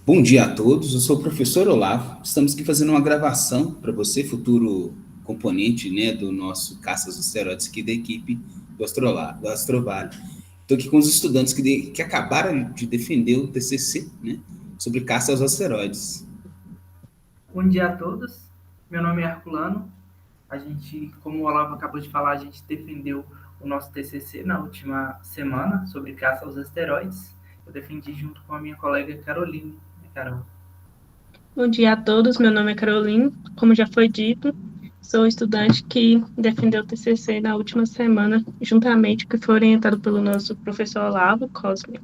Bom dia a todos, eu sou o professor Olavo. Estamos aqui fazendo uma gravação para você, futuro componente, né, do nosso Caça aos Asteroides, aqui da equipe do Astrovale. Estou aqui com os estudantes que acabaram de defender o TCC, né, sobre caça aos asteroides. Bom dia a todos. Meu nome é Herculano. A gente, como o Olavo acabou de falar, a gente defendeu o nosso TCC na última semana sobre caça aos asteroides. Eu defendi junto com a minha colega Caroline. Carol. Bom dia a todos, meu nome é Caroline. Como já foi dito, sou estudante que defendeu o TCC na última semana, juntamente com que foi orientado pelo nosso professor Olavo Cosme.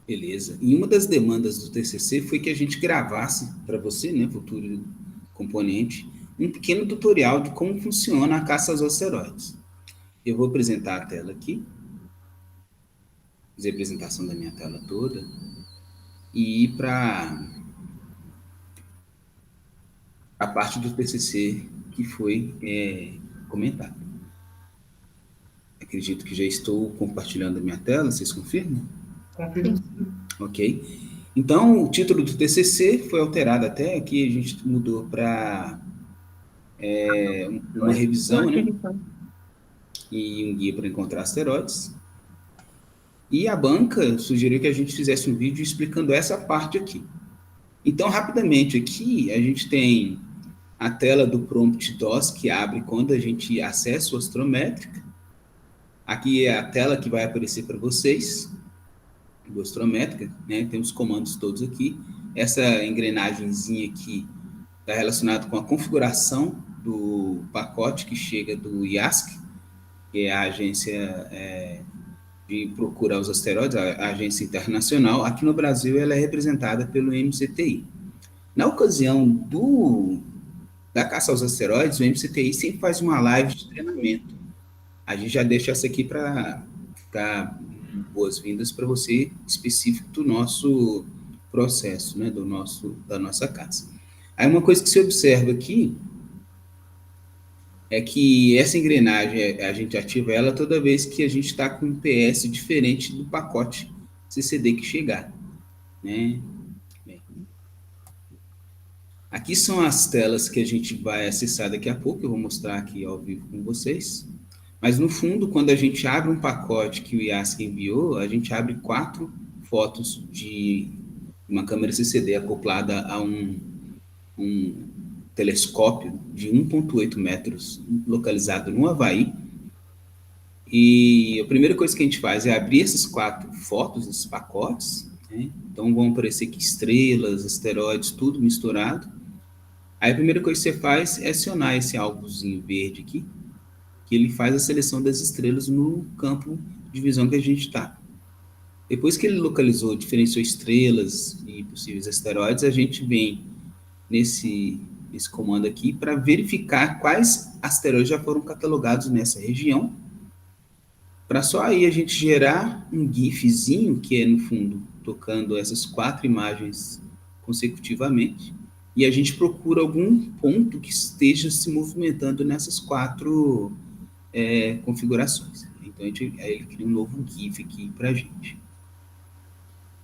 Beleza. E uma das demandas do TCC foi que a gente gravasse para você, né, futuro componente, um pequeno tutorial de como funciona a caça aos asteroides. Eu vou apresentar a tela aqui, fazer a apresentação da minha tela toda e ir para a parte do TCC que foi comentada. Acredito que já estou compartilhando a minha tela, vocês confirmam? Confirmo. Ok. Então, o título do TCC foi alterado até, aqui a gente mudou para uma revisão, né? E um guia para encontrar asteroides. E a banca sugeriu que a gente fizesse um vídeo explicando essa parte aqui. Então, rapidamente aqui, a gente tem a tela do prompt DOS que abre quando a gente acessa o Astrométrica. Aqui é a tela que vai aparecer para vocês, do Astrométrica, né? Tem os comandos todos aqui. Essa engrenagemzinha aqui está relacionada com a configuração do pacote que chega do IASC, que é a agência de procurar os asteroides, a agência internacional. Aqui no Brasil ela é representada pelo MCTI. Na ocasião da caça aos asteroides, o MCTI sempre faz uma live de treinamento. A gente já deixa essa aqui para ficar boas-vindas para você, específico do nosso processo, né, da nossa caça. Aí uma coisa que se observa aqui é que essa engrenagem, a gente ativa ela toda vez que a gente está com um PS diferente do pacote CCD que chegar, né? Bem, aqui são as telas que a gente vai acessar daqui a pouco, eu vou mostrar aqui ao vivo com vocês. Mas no fundo, quando a gente abre um pacote que o IASC enviou, a gente abre 4 fotos de uma câmera CCD acoplada a um telescópio de 1,8 metros localizado no Havaí. E a primeira coisa que a gente faz é abrir essas 4 fotos, esses pacotes, né? Então vão aparecer aqui estrelas, asteroides, tudo misturado. Aí a primeira coisa que você faz é acionar esse alvozinho verde aqui, que ele faz a seleção das estrelas no campo de visão que a gente está. Depois que ele localizou, diferenciou estrelas e possíveis asteroides, a gente vem nesse comando aqui para verificar quais asteroides já foram catalogados nessa região, para só aí a gente gerar um GIFzinho, que é no fundo tocando essas 4 imagens consecutivamente, e a gente procura algum ponto que esteja se movimentando nessas 4 configurações. Então aí ele cria um novo GIF aqui para a gente.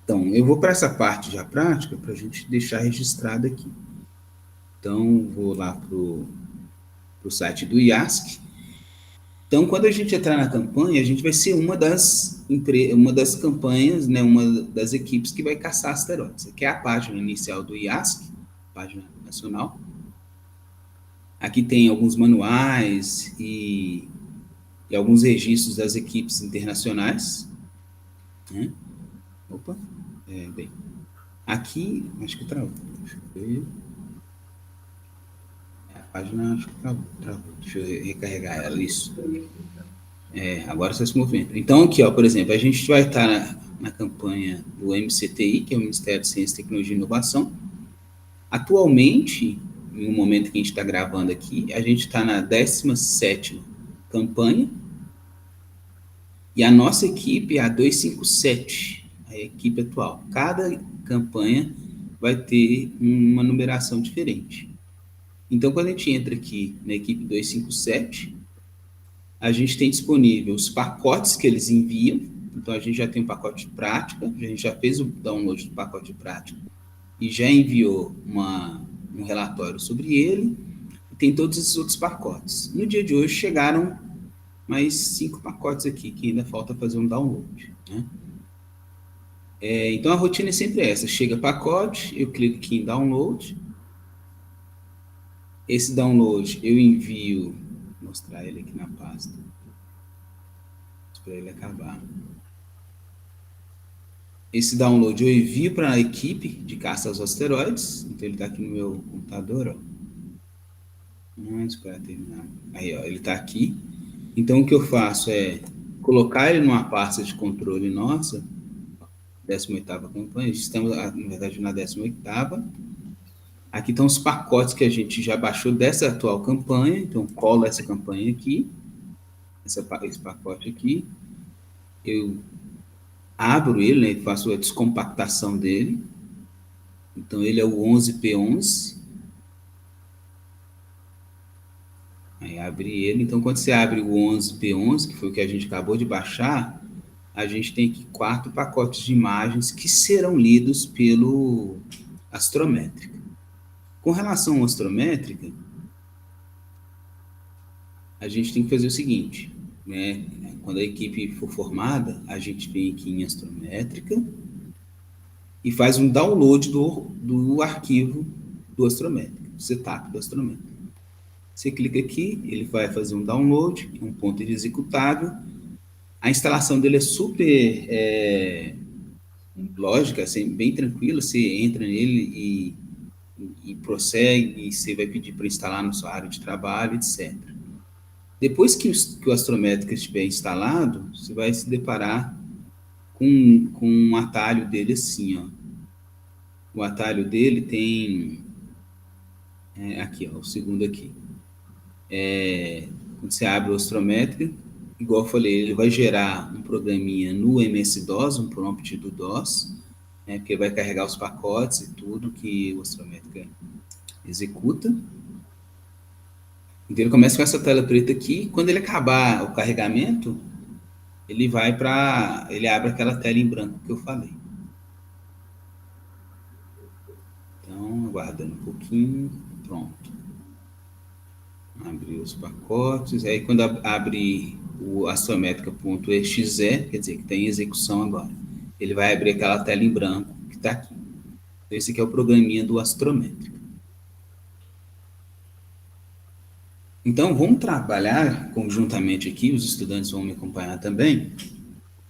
Então, eu vou para essa parte já prática para a gente deixar registrado aqui. Então, vou lá para o site do IASC. Então, quando a gente entrar na campanha, a gente vai ser uma das campanhas, né, uma das equipes que vai caçar asteroides. Aqui é a página inicial do IASC, página nacional. Aqui tem alguns manuais e alguns registros das equipes internacionais. Né? Opa, bem. Aqui, acho que travou. Deixa eu ver. A página acho que travou. Deixa eu recarregar ela, isso. Agora você se movimenta. Então, aqui, ó, por exemplo, a gente vai estar na campanha do MCTI, que é o Ministério de Ciência, Tecnologia e Inovação. Atualmente, no momento que a gente está gravando aqui, a gente está na 17ª campanha, e a nossa equipe é a 257, a equipe atual. Cada campanha vai ter uma numeração diferente. Então, quando a gente entra aqui na equipe 257, a gente tem disponível os pacotes que eles enviam, Então, a gente já tem um pacote de prática, a gente já fez o download do pacote de prática e já enviou um relatório sobre ele, e tem todos esses outros pacotes. No dia de hoje, chegaram mais 5 pacotes aqui, que ainda falta fazer um download, né? Então, a rotina é sempre essa. Chega pacote, eu clico aqui em download. Esse download eu envio, vou mostrar ele aqui na pasta, para ele acabar. Esse download eu envio para a equipe de caça aos asteroides. Então, ele está aqui no meu computador, ó. Espera terminar. Aí, ó, ele está aqui. Então, o que eu faço é colocar ele numa pasta de controle nossa, 18ª campanha. Estamos, na verdade, na 18ª. Aqui estão os pacotes que a gente já baixou dessa atual campanha. Então, colo essa campanha aqui, esse pacote aqui. Eu abro ele, né, faço a descompactação dele. Então, ele é o 11P11. Aí, abre ele. Então, quando você abre o 11P11, que foi o que a gente acabou de baixar, a gente tem aqui 4 pacotes de imagens que serão lidos pelo Astrométrica. Com relação ao Astrométrica, a gente tem que fazer o seguinte, né? Quando a equipe for formada, a gente vem aqui em Astrométrica e faz um download do arquivo do Astrométrica, do setup do Astrométrica. Você clica aqui, ele vai fazer um download, um ponto de executável. A instalação dele é super lógica, assim, bem tranquila. Você entra nele e prossegue, e você vai pedir para instalar na sua área de trabalho, etc. Depois que o Astrométrica estiver instalado, você vai se deparar com um atalho dele assim, ó. O atalho dele tem... aqui, ó, o segundo aqui. Quando você abre o Astrométrica, igual eu falei, ele vai gerar um programinha no MS-DOS, um prompt do DOS, né, porque vai carregar os pacotes e tudo que o Astrométrica executa. Então, ele começa com essa tela preta aqui. Quando ele acabar o carregamento, ele abre aquela tela em branco que eu falei. Então, aguardando um pouquinho, pronto. Abrir os pacotes. Aí, quando abre o astrométrica.exe, quer dizer que está em execução agora, ele vai abrir aquela tela em branco que está aqui. Então, esse aqui é o programinha do Astrométrica. Então, vamos trabalhar conjuntamente aqui, os estudantes vão me acompanhar também.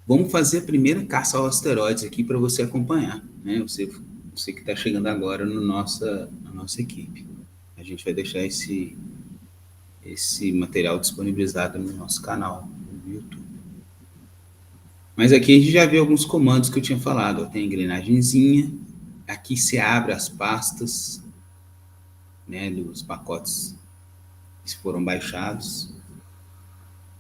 Vamos fazer a primeira caça aos asteroides aqui para você acompanhar, né? Você que está chegando agora na nossa equipe. A gente vai deixar esse material disponibilizado no nosso canal no YouTube. Mas aqui a gente já viu alguns comandos que eu tinha falado. Tem a engrenagemzinha, aqui você abre as pastas, né, dos pacotes que foram baixados.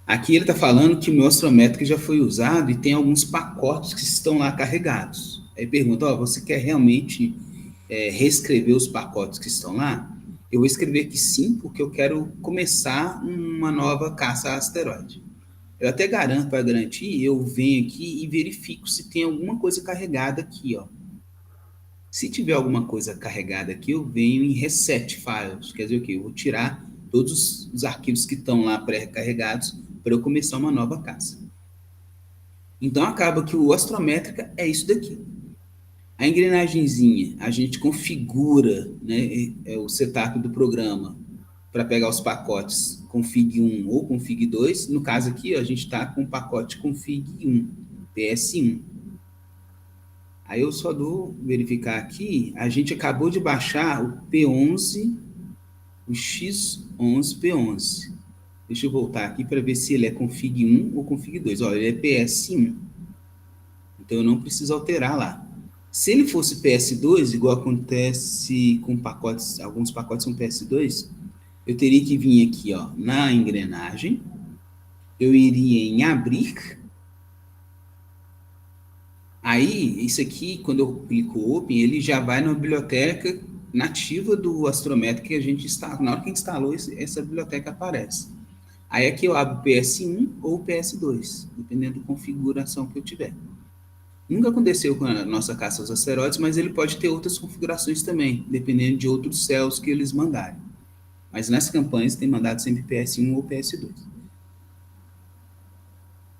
Aqui ele está falando que o meu Astrométrica já foi usado e tem alguns pacotes que estão lá carregados. Aí pergunta, você quer realmente reescrever os pacotes que estão lá? Eu vou escrever que sim, porque eu quero começar uma nova caça a asteroide. Eu até garanto, para garantir, eu venho aqui e verifico se tem alguma coisa carregada aqui, ó. Se tiver alguma coisa carregada aqui, eu venho em Reset Files. Quer dizer o quê? Eu vou tirar todos os arquivos que estão lá pré-carregados para eu começar uma nova caça. Então, acaba que o Astrométrica é isso daqui. A engrenagemzinha, a gente configura, né, o setup do programa para pegar os pacotes config 1 ou config 2. No caso aqui, ó, a gente está com o pacote config 1, PS1. Aí eu só dou verificar aqui, a gente acabou de baixar o P11, o X11P11. Deixa eu voltar aqui para ver se ele é config 1 ou config 2. Olha, ele é PS1. Então, eu não preciso alterar lá. Se ele fosse PS2, igual acontece com pacotes, alguns pacotes são PS2, eu teria que vir aqui, ó, na engrenagem, eu iria em abrir. Aí, isso aqui, quando eu clico Open, ele já vai na biblioteca nativa do Astrométrica que a gente está. Na hora que instalou, essa biblioteca aparece. Aí aqui eu abro PS1 ou PS2, dependendo da configuração que eu tiver. Nunca aconteceu com a nossa caça aos asteroides, mas ele pode ter outras configurações também, dependendo de outros céus que eles mandarem. Mas nas campanhas tem mandado sempre PS1 ou PS2.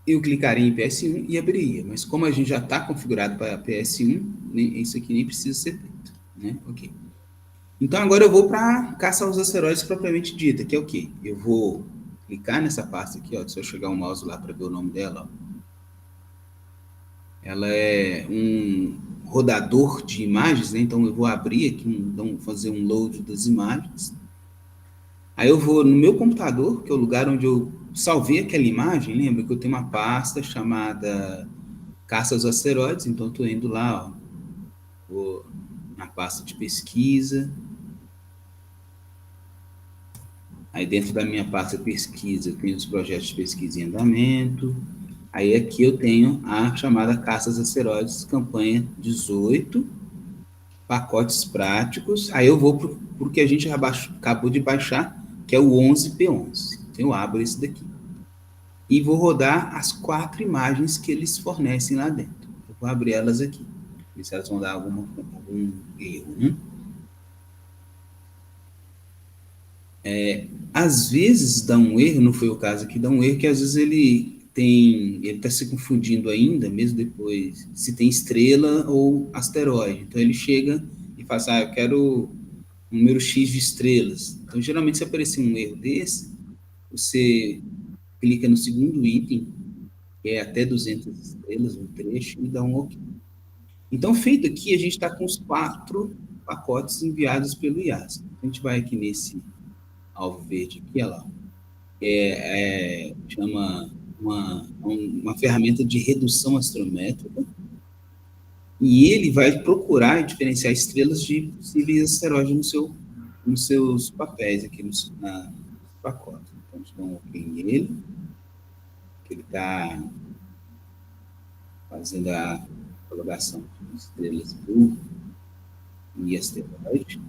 Eu clicaria em PS1 e abriria, mas como a gente já está configurado para PS1, isso aqui nem precisa ser feito, né? Ok. Então agora eu vou para caça aos asteroides propriamente dita, que é o quê? Eu vou clicar nessa pasta aqui, ó, deixa eu chegar o mouse lá para ver o nome dela, ó. Ela é um rodador de imagens, né? Então eu vou abrir aqui, fazer um load das imagens. Aí eu vou no meu computador, que é o lugar onde eu salvei aquela imagem. Lembra que eu tenho uma pasta chamada Caça aos Asteroides, então eu estou indo lá, ó, vou na pasta de pesquisa. Aí dentro da minha pasta pesquisa, eu tenho os projetos de pesquisa em andamento. Aí aqui eu tenho a chamada Caça aos Asteroides, campanha 18, pacotes práticos. Aí eu vou para o que a gente acabou de baixar, que é o 11P11. Então eu abro esse daqui. E vou rodar as 4 imagens que eles fornecem lá dentro. Eu vou abrir elas aqui, ver se elas vão dar algum erro, né? Às vezes dá um erro, não foi o caso aqui, dá um erro que às vezes ele está se confundindo ainda, mesmo depois, se tem estrela ou asteroide. Então ele chega e fala assim, eu quero um número X de estrelas. Então geralmente se aparecer um erro desse, você clica no segundo item, que é até 200 estrelas, um trecho, e dá um OK. Então feito aqui, a gente está com os 4 pacotes enviados pelo IAS. A gente vai aqui nesse alvo verde aqui, olha lá, chama uma ferramenta de redução astrométrica, e ele vai procurar diferenciar estrelas de possíveis asteroides nos seus papéis aqui, nos pacotes. Então, a gente dá um OK nele, que ele está fazendo a colocação de estrelas e asteroide.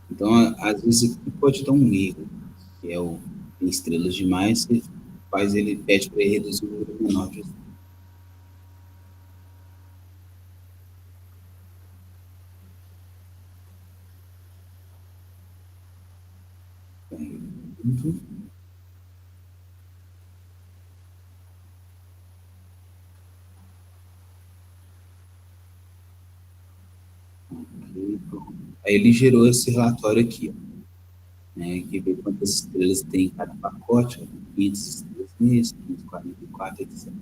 Então, às vezes, pode dar um erro, que tem estrelas demais, ele pede para ele reduzir o número menor de estrelas. Aí ele gerou esse relatório aqui, ó, né, que vê quantas estrelas tem em cada pacote, ó, 500 estrelas nesse, 544, etc.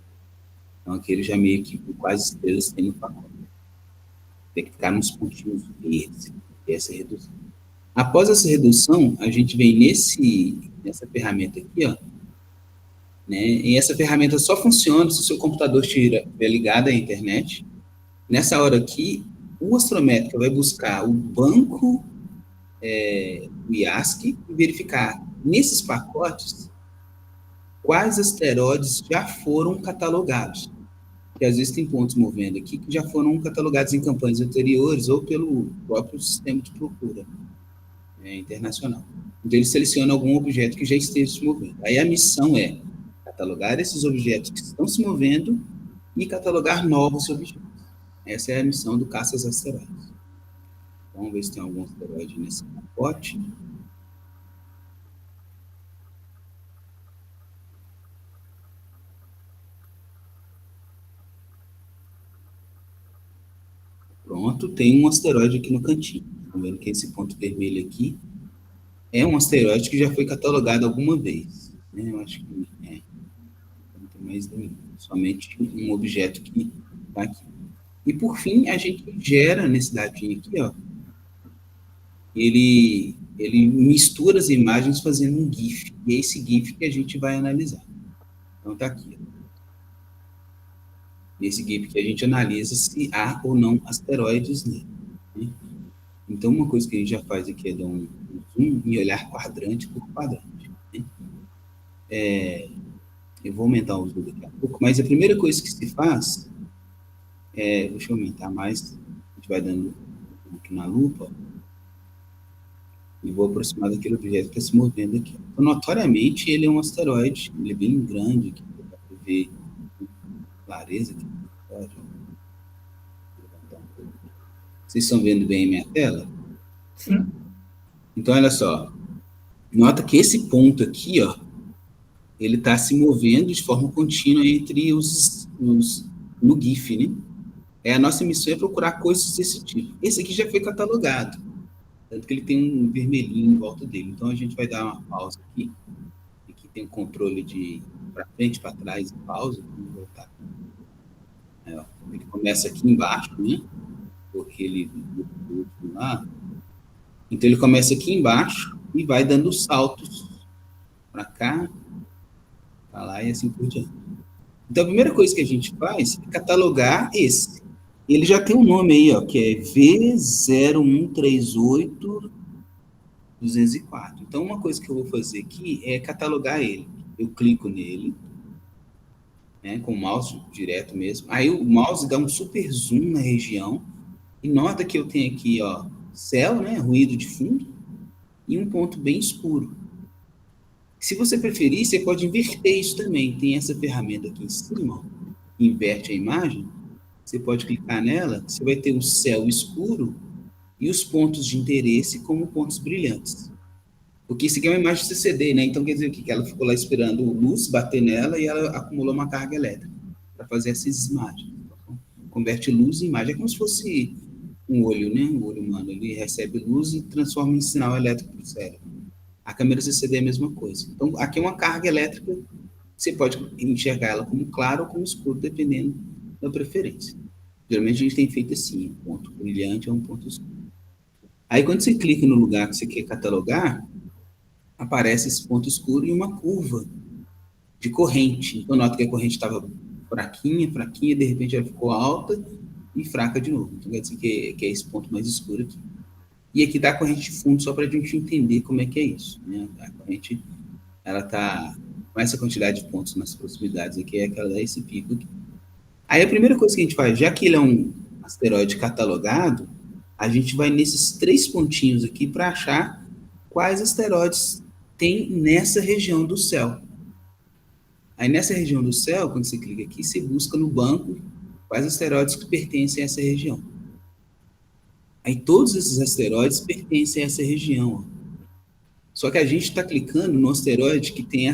Então aqui ele já meio que quais estrelas tem no pacote. Tem que ficar nos pontinhos verdes, que é essa redução. Após essa redução, a gente vem nessa ferramenta aqui, ó, né, e essa ferramenta só funciona se o seu computador estiver ligado à internet. Nessa hora aqui, o astrométrico vai buscar o banco, o IASC, e verificar nesses pacotes quais asteroides já foram catalogados. Porque às vezes tem pontos movendo aqui que já foram catalogados em campanhas anteriores ou pelo próprio sistema de procura internacional. Então ele seleciona algum objeto que já esteja se movendo. Aí a missão é catalogar esses objetos que estão se movendo e catalogar novos objetos. Essa é a missão do Caça aos Asteroides. Então, vamos ver se tem algum asteroide nesse pacote. Pronto, tem um asteroide aqui no cantinho. Estão vendo que esse ponto vermelho aqui é um asteroide que já foi catalogado alguma vez. Né? Eu acho que não tem mais nenhum. Somente um objeto que está aqui. E, por fim, a gente gera nesse dadinho aqui, ó, ele mistura as imagens fazendo um GIF. E é esse GIF que a gente vai analisar. Então, está aqui. Ó. Nesse GIF que a gente analisa se há ou não asteroides nele. Né? Então, uma coisa que a gente já faz aqui é dar um zoom e olhar quadrante por quadrante. Né? Eu vou aumentar o zoom daqui a pouco, mas a primeira coisa que se faz deixa eu aumentar mais, a gente vai dando aqui na lupa. e vou aproximar daquele objeto que está se movendo aqui. Então, notoriamente, ele é um asteroide, ele é bem grande, aqui, dá para ver com clareza aqui. Vocês estão vendo bem a minha tela? Sim. Então, olha só, nota que esse ponto aqui, ó, ele está se movendo de forma contínua entre no GIF, né? A nossa missão é procurar coisas desse tipo. Esse aqui já foi catalogado, tanto que ele tem um vermelhinho em volta dele. Então, a gente vai dar uma pausa aqui. Aqui tem um controle de para frente, para trás, pausa. Vamos voltar. Ele começa aqui embaixo, né? Porque ele lá. Então, ele começa aqui embaixo e vai dando saltos para cá, para lá e assim por diante. Então, a primeira coisa que a gente faz é catalogar esse. Ele já tem um nome aí, ó, que é V0138204. Então, uma coisa que eu vou fazer aqui é catalogar ele. Eu clico nele, né, com o mouse direto mesmo. Aí o mouse dá um super zoom na região e nota que eu tenho aqui, ó, céu, né, ruído de fundo e um ponto bem escuro. Se você preferir, você pode inverter isso também. Tem essa ferramenta aqui em cima, ó, inverte a imagem. Você pode clicar nela, você vai ter o céu escuro e os pontos de interesse como pontos brilhantes. Porque isso aqui é uma imagem CCD, né? Então, quer dizer o quê? Que ela ficou lá esperando luz bater nela e ela acumulou uma carga elétrica para fazer essas imagens. Então, converte luz em imagem. É como se fosse um olho, né? Um olho humano. Ele recebe luz e transforma em sinal elétrico para o cérebro. A câmera CCD é a mesma coisa. Então, aqui é uma carga elétrica. Você pode enxergar ela como claro ou como escuro, dependendo da preferência. Geralmente a gente tem feito assim, um ponto brilhante ou um ponto escuro. Aí quando você clica no lugar que você quer catalogar, aparece esse ponto escuro e uma curva de corrente. Então nota que a corrente estava fraquinha, de repente ela ficou alta e fraca de novo. Então quer dizer que é esse ponto mais escuro aqui. E aqui está a corrente de fundo, só para a gente entender como é que é isso, né? A corrente, ela está com essa quantidade de pontos nas proximidades aqui, é que ela dá esse pico aqui. Aí a primeira coisa que a gente faz, já que ele é um asteroide catalogado, a gente vai nesses 3 pontinhos aqui para achar quais asteroides tem nessa região do céu. Aí nessa região do céu, quando você clica aqui, você busca no banco quais asteroides que pertencem a essa região. Aí todos esses asteroides pertencem a essa região. Ó. Só que a gente está clicando no asteroide que tem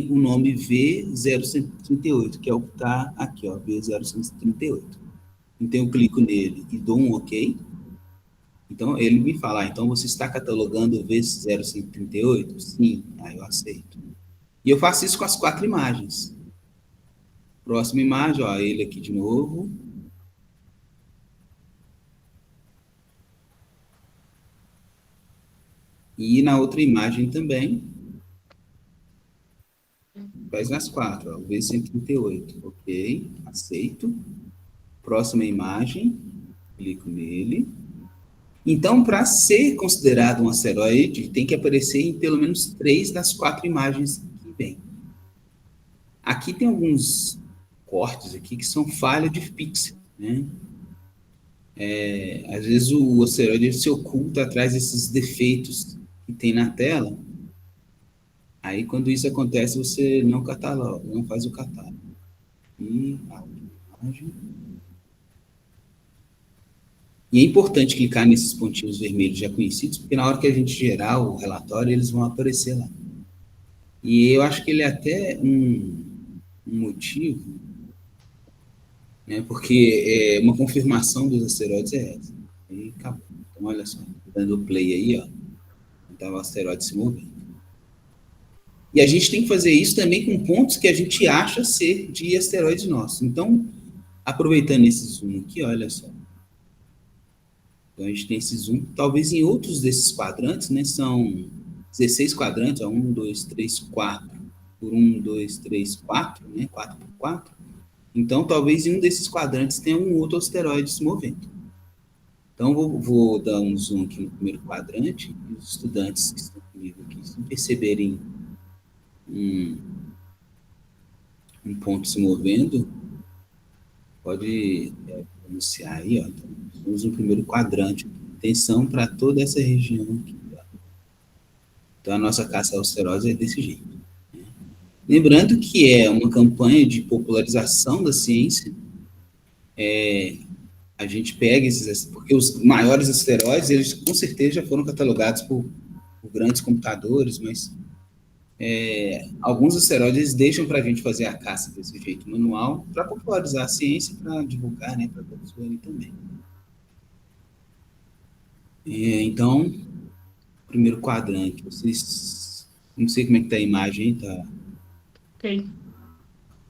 o nome V0138, que é o que está aqui, ó, V0138. Então, eu clico nele e dou um OK. Então, ele me fala, então você está catalogando o V0138? Sim, aí eu aceito. E eu faço isso com as 4 imagens. Próxima imagem, ó, ele aqui de novo. E na outra imagem também. Faz nas 4, ó, o V138. Ok, aceito. Próxima imagem, clico nele. Então, para ser considerado um asteroide, tem que aparecer em pelo menos 3 das 4 imagens que vem. Aqui tem alguns cortes aqui que são falha de pixel, né? Às vezes o asteroide se oculta atrás desses defeitos que tem na tela. Aí, quando isso acontece, você não cataloga, não faz o catálogo. E a imagem. E é importante clicar nesses pontinhos vermelhos já conhecidos, porque na hora que a gente gerar o relatório, eles vão aparecer lá. E eu acho que ele é até um motivo, né, porque uma confirmação dos asteroides é essa. E acabou. Então, olha só, dando play aí, ó, então o asteroide se movendo. E a gente tem que fazer isso também com pontos que a gente acha ser de asteroides nossos. Então, aproveitando esse zoom aqui, olha só. Então, a gente tem esse zoom. Talvez em outros desses quadrantes, né, são 16 quadrantes, ó, 1, 2, 3, 4 por 1, 2, 3, 4, né, 4 por 4. Então, talvez em um desses quadrantes tenha um outro asteroide se movendo. Então, vou dar um zoom aqui no primeiro quadrante, e os estudantes que estão comigo aqui, se perceberem um ponto se movendo, pode anunciar aí, ó. Então, temos um primeiro quadrante. Atenção para toda essa região aqui. Ó. Então, a nossa caça aos asteroides é desse jeito. Né? Lembrando que é uma campanha de popularização da ciência. A gente pega esses... Porque os maiores asteroides, eles com certeza já foram catalogados por grandes computadores, mas alguns asteroides eles deixam para a gente fazer a caça desse jeito manual, para popularizar a ciência, para divulgar, né, para todos verem também. Então, primeiro quadrante, vocês... Não sei como é que está a imagem, tá? Ok.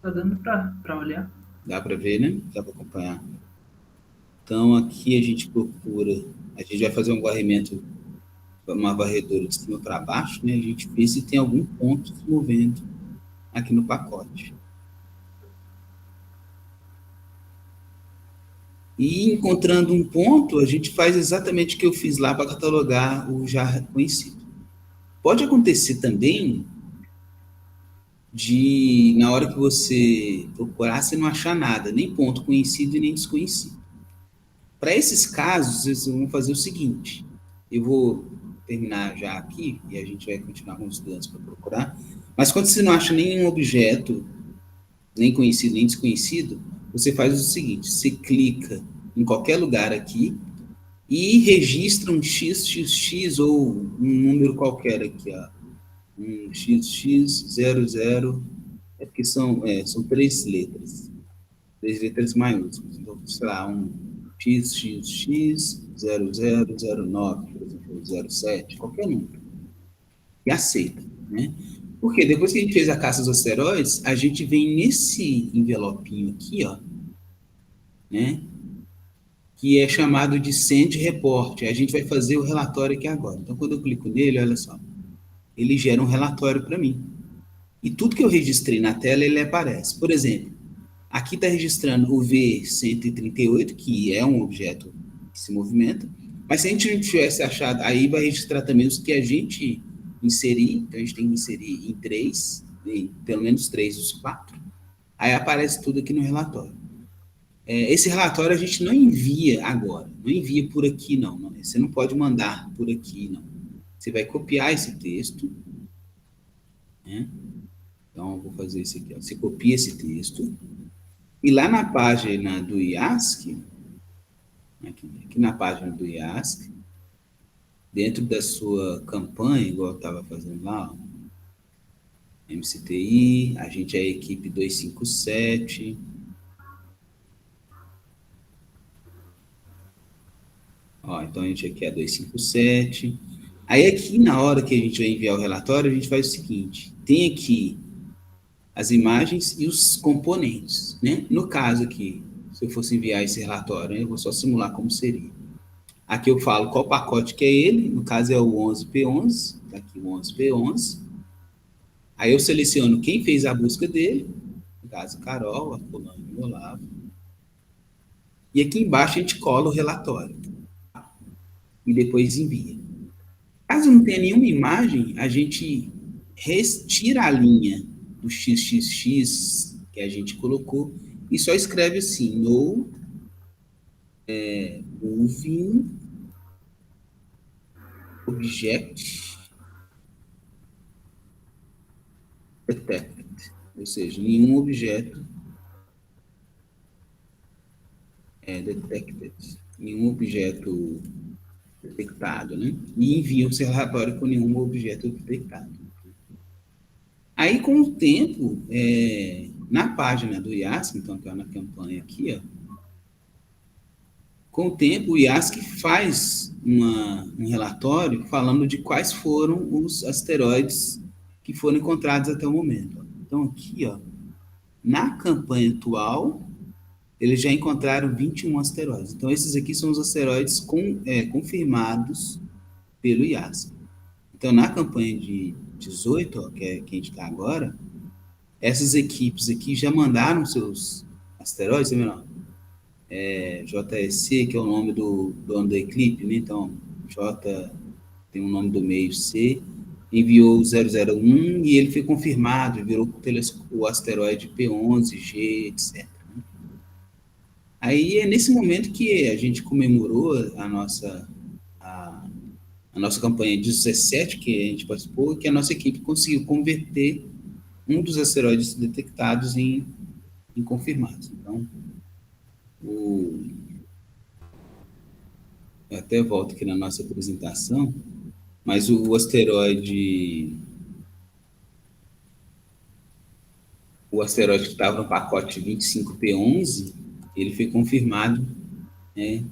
Tá dando para olhar? Dá para ver, né? Dá para acompanhar. Então, aqui a gente procura... A gente vai fazer um varrimento, uma varredura de cima para baixo, né? A gente vê se tem algum ponto se movendo aqui no pacote. E encontrando um ponto, a gente faz exatamente o que eu fiz lá para catalogar o já reconhecido. Pode acontecer também de, na hora que você procurar, você não achar nada, nem ponto conhecido e nem desconhecido. Para esses casos, vocês vão fazer o seguinte, eu vou terminar já aqui, e a gente vai continuar com os estudantes para procurar, mas quando você não acha nenhum objeto, nem conhecido, nem desconhecido, você faz o seguinte, você clica em qualquer lugar aqui e registra um XXX ou um número qualquer aqui, ó, um XX00, é porque são 3 letras maiúsculas, então, sei lá, um XXX0009, por exemplo, 07, qualquer número, e aceita, né? Porque depois que a gente fez a caça aos asteroides, a gente vem nesse envelopinho aqui, ó, né? Que é chamado de Send Report. A gente vai fazer o relatório aqui agora. Então, quando eu clico nele, olha só, ele gera um relatório para mim. E tudo que eu registrei na tela, ele aparece. Por exemplo, aqui está registrando o V138, que é um objeto que se movimenta, mas se a gente não tivesse achado, aí vai registrar também os que a gente inserir, então a gente tem que inserir em 3, pelo menos 3 dos 4, aí aparece tudo aqui no relatório. Esse relatório a gente não envia agora, não envia por aqui não, você não pode mandar por aqui não. Você vai copiar esse texto, né? Então eu vou fazer isso aqui, ó. Você copia esse texto, e lá na página do IASC, aqui na página do IASC, dentro da sua campanha, igual eu estava fazendo lá, ó, MCTI, a gente é a equipe 257. Ó, então a gente aqui é 257. Aí aqui, na hora que a gente vai enviar o relatório, a gente faz o seguinte, tem aqui as imagens e os componentes, né? No caso aqui, se eu fosse enviar esse relatório, né, eu vou só simular como seria. Aqui eu falo qual pacote que é ele, no caso é o 11P11, tá aqui o 11P11. Aí eu seleciono quem fez a busca dele, no caso Carol, a Fulano e o Olavo. E aqui embaixo a gente cola o relatório. E depois envia. Caso não tenha nenhuma imagem, a gente retira a linha do XXX que a gente colocou e só escreve assim, no moving object detected, ou seja, nenhum objeto detected, nenhum objeto detectado, né? E envia o seu relatório com nenhum objeto detectado. Aí, com o tempo, na página do IASC, então, que é na campanha aqui, ó, com o tempo, o IASC faz um relatório falando de quais foram os asteroides que foram encontrados até o momento. Então, aqui, ó, na campanha atual, eles já encontraram 21 asteroides. Então, esses aqui são os asteroides confirmados pelo IASC. Então, na campanha de 18, ó, que é que a gente está agora, essas equipes aqui já mandaram seus asteroides, não? JSC, que é o nome do dono da equipe, né? Então, J tem o nome do meio C, enviou o 001 e ele foi confirmado, virou o asteroide P11G, etc. Aí é nesse momento que a gente comemorou a a nossa campanha de 17 que a gente participou, que a nossa equipe conseguiu converter um dos asteroides detectados em confirmados. Então, eu até volto aqui na nossa apresentação, mas o asteroide que estava no pacote 25P11, ele foi confirmado, né?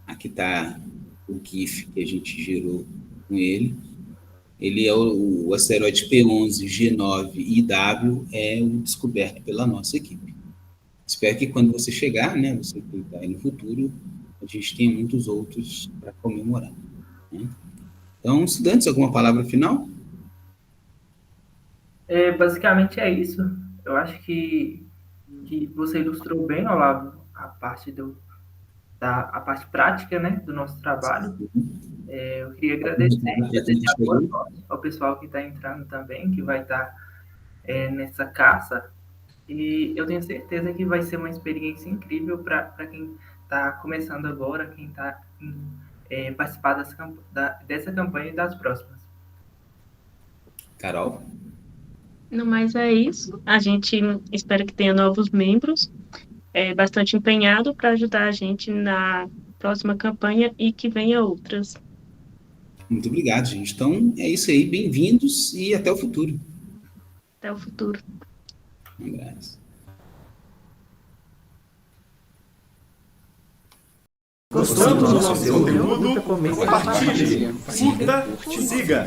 Aqui está o GIF que a gente gerou com ele. Ele é o asteroide P11G9IW, é o descoberto pela nossa equipe. Espero que quando você chegar, né, você que está aí no futuro, a gente tenha muitos outros para comemorar, né? Então, estudantes, alguma palavra final? Basicamente é isso. Eu acho que você ilustrou bem, Olavo, a parte a parte prática, né, do nosso trabalho. Eu queria agradecer e desejar boa sorte ao pessoal que está entrando também, que vai estar nessa caça. E eu tenho certeza que vai ser uma experiência incrível para quem está começando agora, quem está participar dessa campanha e das próximas. Carol? No mais é isso. A gente espera que tenha novos membros, bastante empenhado para ajudar a gente na próxima campanha e que venha outras. Muito obrigado, gente. Então, é isso aí. Bem-vindos e até o futuro. Até o futuro. Um abraço. Gostando do nosso conteúdo? Compartilhe, curta, siga.